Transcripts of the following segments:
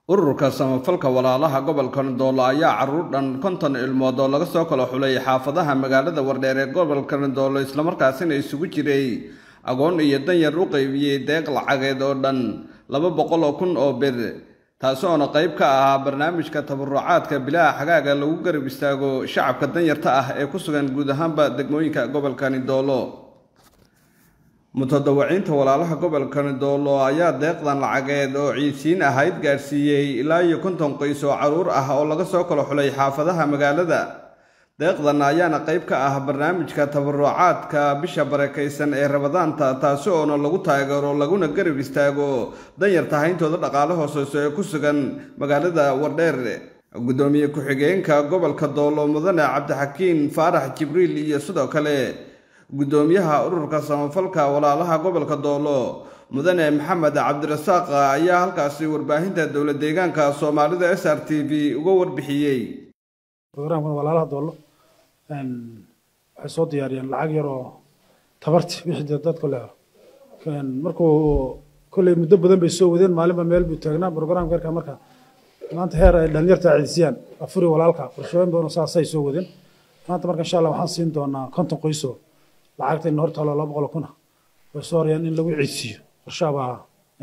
ururka samafalka walaalaha gobolka Ndoolo ayaa caruur dhan 50 ilmood oo laga soo kala xulay xaafadaha magaalada Wardheer ee gobolka Ndoolo isla markaasina isugu jiray agoon iyo danyar u qaybiyay deeq lacageed oo dhan 200,000 oo bir taasoo qayb ka ah barnaamijka tabarucaadka bilaa xagaaga lagu garab istaago shacabka danyarta ah ee ku sugan guud ahaanba degmooyinka gobolka Ndoolo mutadawiciinta walaalaha gobolka Ndoolo ayaa deeqdan lacageed oo ciisiin ahayd gaarsiiyay ilaa 50 qoys oo caruur ah oo laga soo kala xulay xaafadaha magaalada deeqdan ayaana qayb ka ah barnaamijka tabarucaadka bisha barakeysan ee Ramadaanta taasoo lagu taageero laguna garab istaago danyarta hayntooda dhaqaale hoose ee ku sugan magaalada Wardheer gudoomiye ku-xigeenka gobolka Ndoolo mudane Cabdixakiin Faarax Jibriil iyo sidoo kale gudoomiyaha ururka samafalka walaalaha gobolka Ndoolo mudane Maxamed Cabdirasaaq ayaa halkaasi warbaahinta dawladda deegaanka Soomaalida SRTV uga warbixiyay programka walaalaha Ndoolo waxay soo diyaariyeen lacag yar oo tabarti wixii dadku leeyahay markuu kulay muddo badan bay soo wadeen maalinba meel buu taagnaa programka marka maanta heer ay dhalinyarta ciidiyaan afuri walaalka qorshooyin badan oo saasay soo wadeen maanta marka insha Allah waxaan siin doonaa 50 qoys oo lacagta in horta 200,000 oo sooriyaan in lagu ciidiyo warshaaba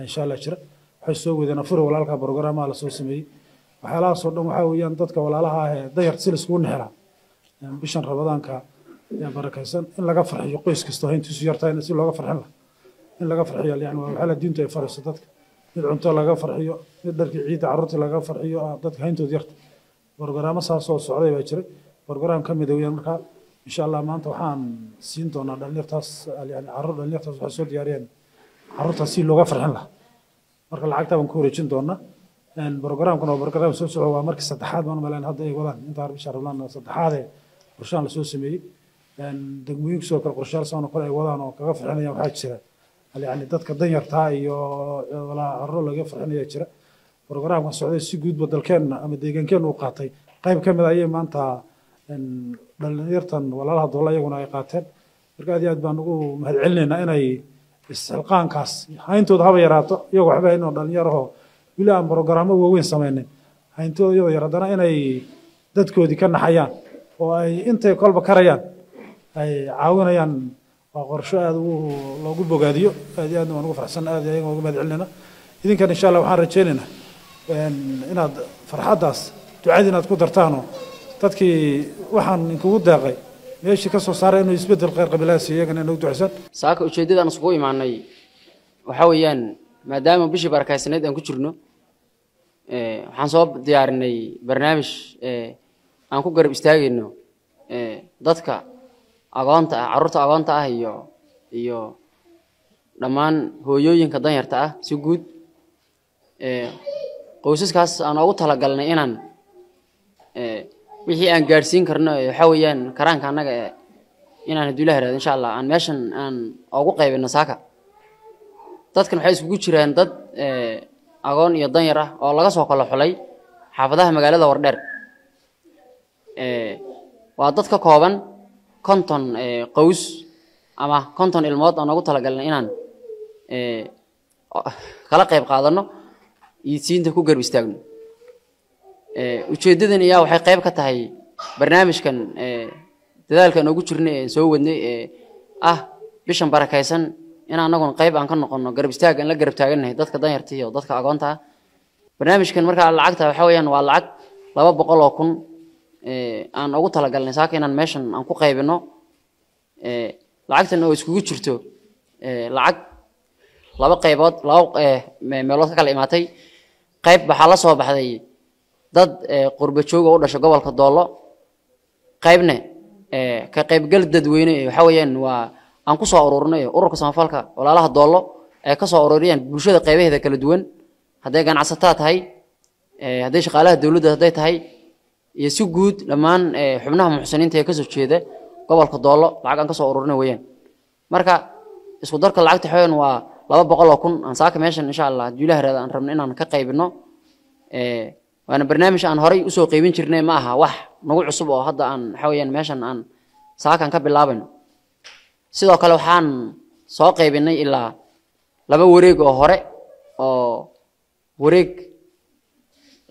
insha Allah jira waxay soo wadeen afuri walaalka programka la soo sameeyay waxyaalaha soo dhan waxa weeyaan dadka walaalaha ah dayar si isku nixira bishan Ramadaanka ya barakaysan in laga farxiyo qoys kasta intiisu yartahay si looga farxin lahaa in laga farxiyo yani waxa la diinta ay fariiso dadka mid cunto laga farxiyo mid dharkii ciid carruurta laga farxiyo dadka hayntooda yarta barnaamijka saas oo socday baa jiray barnaamijka kamid ah marka insha Allah maanta waxaan siin doonaa dhalinyartaas yani carruur dhalinyartaas waxay soo diyaariyeen carruurta si looga farxin lahaa marka lacagta waan ku wareejin doonaa barnaamijkan oo barnaamij soo socda waa markii saddexaad baan maleen hadda ay wadaan inta bisha Ramadaan saddexaad ee qorshahan la soo sameeyay degmooyinka soo kala qorshaal soo kale ay wadaan oo kaga farxinayaan waxa jira yani dadka danyarta iyo walaa carruur laga farxinaya jira barnaamijka socday si guud badalkeena ama deegaankeena uu qaatay qayb kamid ah maanta dhalinyartan walaalaha Ndoolo iyaguna ay qaateen marka aad baan ugu mahadcelinaynaa inay isxilqaankaas hayntooda haba yaraato iyagu waxba inoo dhalinyaro bilaa barnaamijyo waaweyn sameeyeen hayntooda yaradana inay dadkoodii ka naxayaan oo ay intay kolba karayaan ay caawinayaan waa qorshe aad loogu bogaadiyo aad waan ugu faraxsan aad ayaga ugu mahadcelinayna idinkan insha Allah waxaan rajaynaynaa inaad farxadaas ducada inaad ku dartaan dadkii waxaan inkugu daaqay meeshii ka soo saaray inuu isbedel qeyr qabilaasi iyagana inuu ducaysan saaka ujeedada aan isugu imaanay waxa weeyaan maadaama bishii barakaysaneed aan ku jirno waxaan soo diyaarinay barnaamij aan ku garab istaagayno dadka agoonta ah carruurta agoonta ah iyo dhammaan hooyooyinka danyarta ah si guud qoysaskaas aan ugu talagalnay inaan wixii aan gaarsiin karno waxa weeyaan karaanka anaga inaan hadii la helaado insha Allah aan meeshan aan ugu qaybino saaka dadkan waxay isugu jiraan dad agoon iyo danyar ah oo laga soo kala xulay xaafadaha magaalada Wardheer waa dad ka kooban 50 qoys ama 50 ilmood aan ugu talagalnay inaan kala qayb qaadano iidsiinta ku garab istaagno ujeedadan ayaa waxay qayb ka tahay barnaamijkan dadaalkan ugu jirnay soo wadnay bishan barakaysan in anaguna qayb aan ka noqono garab istaag in la garab taaganahay dadka danyarta iyo dadka agoonta ah barnaamijkan marka lacagta waxa weeyaan waa lacag 200,000 aan ugu talagalnay saaka inaan meeshan aan ku qaybino lacagtan oo iskugu jirto lacag laba qaybood meelood ka kala imaatay qayb waxa la soo baxday dad qurba joog oo u dhashay gobolka Ndoolo qaybna ka qaybgal dadweyne waxa weeyaan waa aan ku soo ururnay ururka samafalka walaalaha Ndoolo ee ka soo ururiyeen bulshada qaybaheeda kala duwan haday ganacsatada tahay haday shaqaalaha dawladda haday tahay iyo si guud dhammaan xubnaha muxsiniinta ee ka soo jeeda gobolka Ndoolo lacag aan ka soo ururnay weeyaan marka isku darka lacagta xooyan waa 200,000 aan saaka meeshan insha Allah hadii la helaado aan rabno inaan ka qaybino waana barnaamij aan horay u soo qaybin jirnay ma aha wax nagu cusub oo hadda aan waxa weeyaan meeshan aan saakan ka bilaabayno sidoo kale waxaan soo qaybinay ilaa laba wareeg oo hore oo wareeg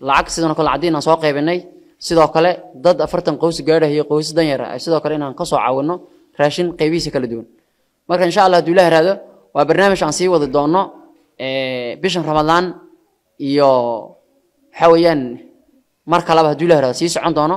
lacag sidoo kale cadeen aan soo qaybinay sidoo kale dad 40 qoys gaadhay qoys danyar ah sidoo kale inaan ka soo caawino raashin qaybihiisa kala duwan marka insha Allah haduu Ilaahay raado waa barnaamij aan sii wadi doono bishan Ramadaan iyo xawayaan marka laba haduu Ilaahay raado sii socon doono